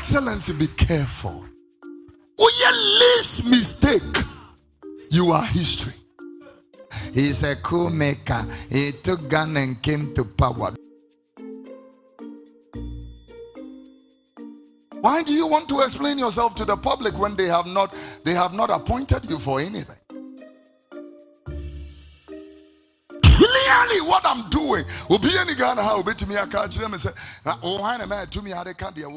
Excellency, be careful. Your least mistake, you are history. He's a coup maker. He took gun and came to power. Why do you want to explain yourself to the public when they have not appointed you for anything? Clearly, what I'm doing will be any Ghana how be to me. I catch them and say, "Oh, I am to me. I can't do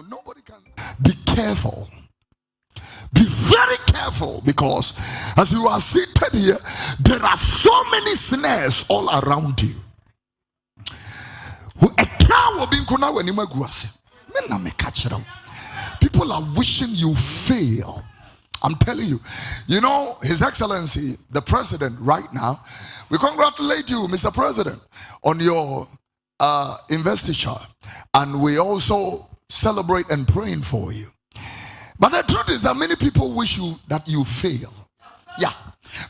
nobody can." Be careful. Be very careful, because as you are seated here, there are so many snares all around you. People are wishing you fail. I'm telling you. You know, His Excellency, the President, right now, we congratulate you, Mr. President, on your investiture. And we also celebrate and praying for you. But the truth is that many people wish that you fail. Yeah.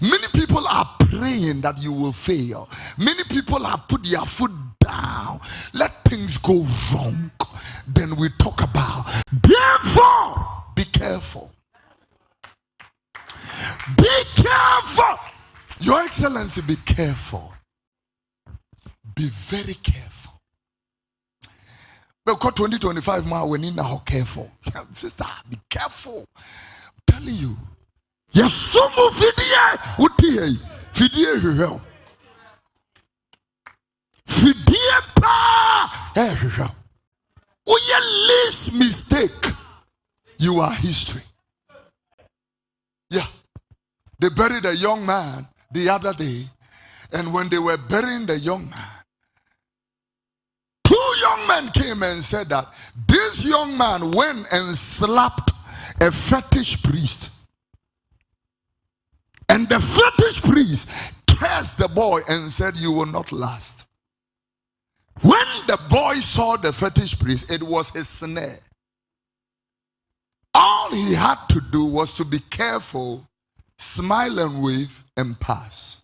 Many people are praying that you will fail. Many people have put their foot down. Let things go wrong. Then we talk about. Therefore, be careful. Be careful. Your Excellency, be careful. Be very careful. Because 2025 more we need now careful. Sister, be careful. I'm telling you. Yes, some fidie uti fidie hwehwe. Fidie pa hwehwe. Your least mistake, you are history. Yeah. They buried a young man the other day, and when they were burying the young man, two young men came and said that this young man went and slapped a fetish priest. And the fetish priest cursed the boy and said, "You will not last." When the boy saw the fetish priest, it was his snare. All he had to do was to be careful, smile and wave and pass.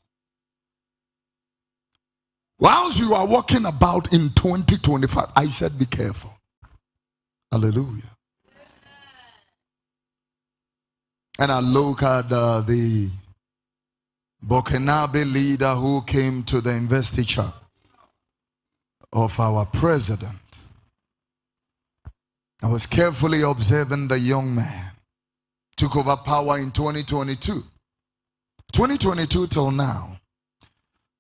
Whilst you are walking about in 2025, I said be careful. Hallelujah. And I look at the Burkina leader who came to the investiture of our president. I was carefully observing the young man. Took over power in 2022. 2022 till now.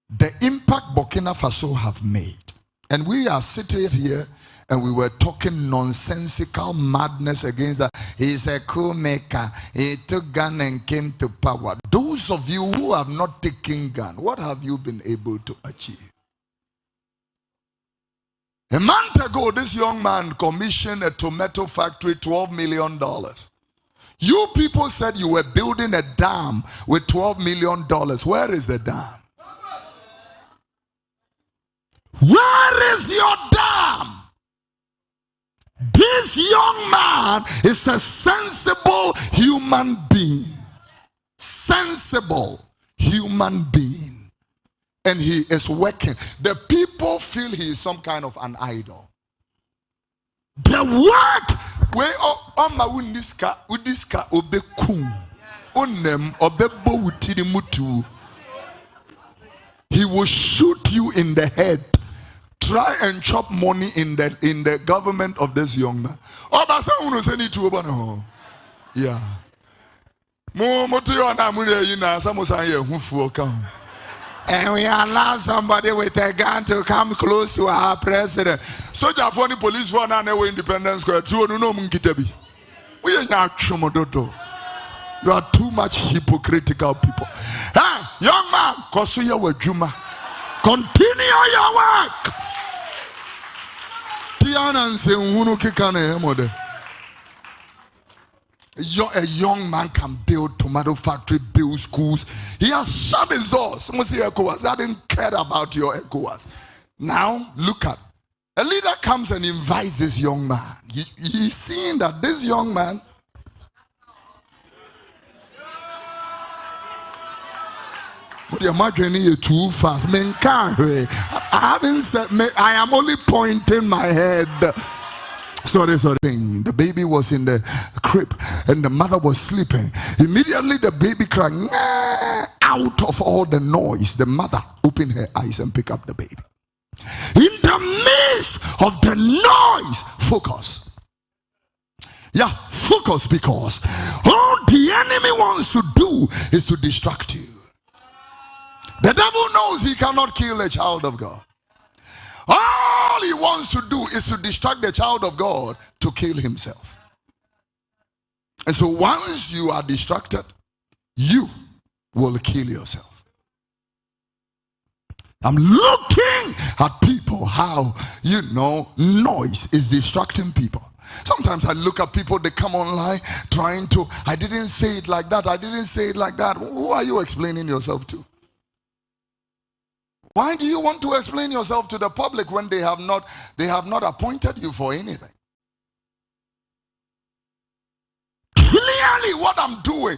The impact Burkina Faso have made. And we are sitting here and we were talking nonsensical madness against that. He's a coup maker. He took gun and came to power. Those of you who have not taken gun, what have you been able to achieve? A month ago, this young man commissioned a tomato factory, $12 million. You people said you were building a dam with $12 million. Where is the dam? Where is your dam? This young man is a sensible human being. Sensible human being. And he is working. The people feel he is some kind of an idol. The work where Oma Uniska Udiska Obekum Onem Obebo Utirimutu. He will shoot you in the head. Try and chop money in the government of this young man. Yeah. And we allow somebody with a gun to come close to our president. Soldier for the police for an independence square. You are too much hypocritical people. Hey, young man, Kosuya Wajuma. Continue your work. Tiana and a young man can build tomato factory, build schools. He has shut his doors. Someone say ECOWAS. I didn't care about your ECOWAS. Now, look at. A leader comes and invites this young man. He's seeing that this young man. But you're imagining too fast. I haven't said, I am only pointing my head. Sorry. The baby was in the crib and the mother was sleeping. Immediately the baby cried. Out of all the noise, the mother opened her eyes and picked up the baby. In the midst of the noise, focus. Yeah, focus, because all the enemy wants to do is to distract you. The devil knows he cannot kill a child of God. All he wants to do is to distract the child of God to kill himself. And so once you are distracted, you will kill yourself. I'm looking at people, how, noise is distracting people. Sometimes I look at people, they come online trying to, I didn't say it like that, I didn't say it like that. Who are you explaining yourself to? Why do you want to explain yourself to the public when they have not appointed you for anything? Clearly what I'm doing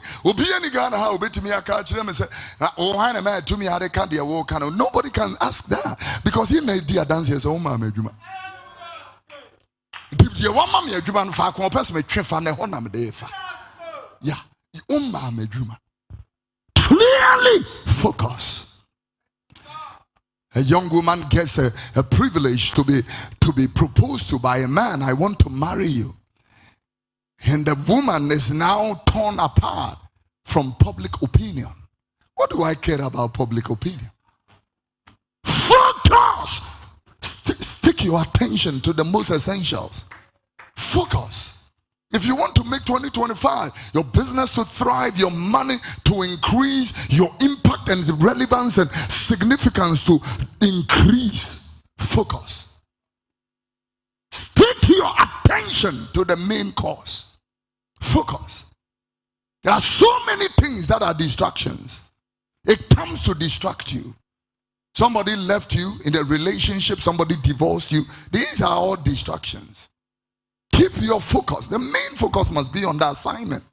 nobody can ask that, because in the idea dance is clearly focus. A young woman gets a privilege to be proposed to by a man. I want to marry you. And the woman is now torn apart from public opinion. What do I care about public opinion? Focus! Stick your attention to the most essentials. Focus. If you want to make 2025, your business to thrive, your money to increase, your impact and relevance and significance to increase, focus. Stick your attention to the main cause. Focus. There are so many things that are distractions. It comes to distract you. Somebody left you in a relationship, somebody divorced you. These are all distractions. Keep your focus. The main focus must be on the assignment.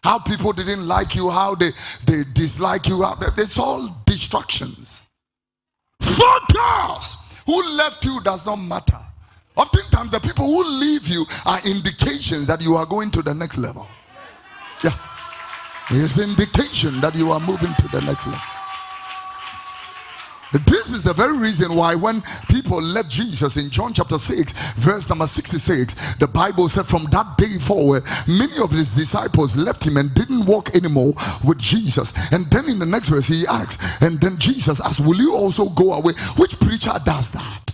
How people didn't like you, how they dislike you. It's all distractions. Focus. Who left you does not matter. Oftentimes the people who leave you are indications that you are going to the next level. Yeah. It's an indication that you are moving to the next level. This is the very reason why when people left Jesus in John chapter 6 verse number 66, the Bible said from that day forward many of his disciples left him and didn't walk anymore with Jesus. And then in the next verse he asks, and then Jesus asked, will you also go away? Which preacher does that?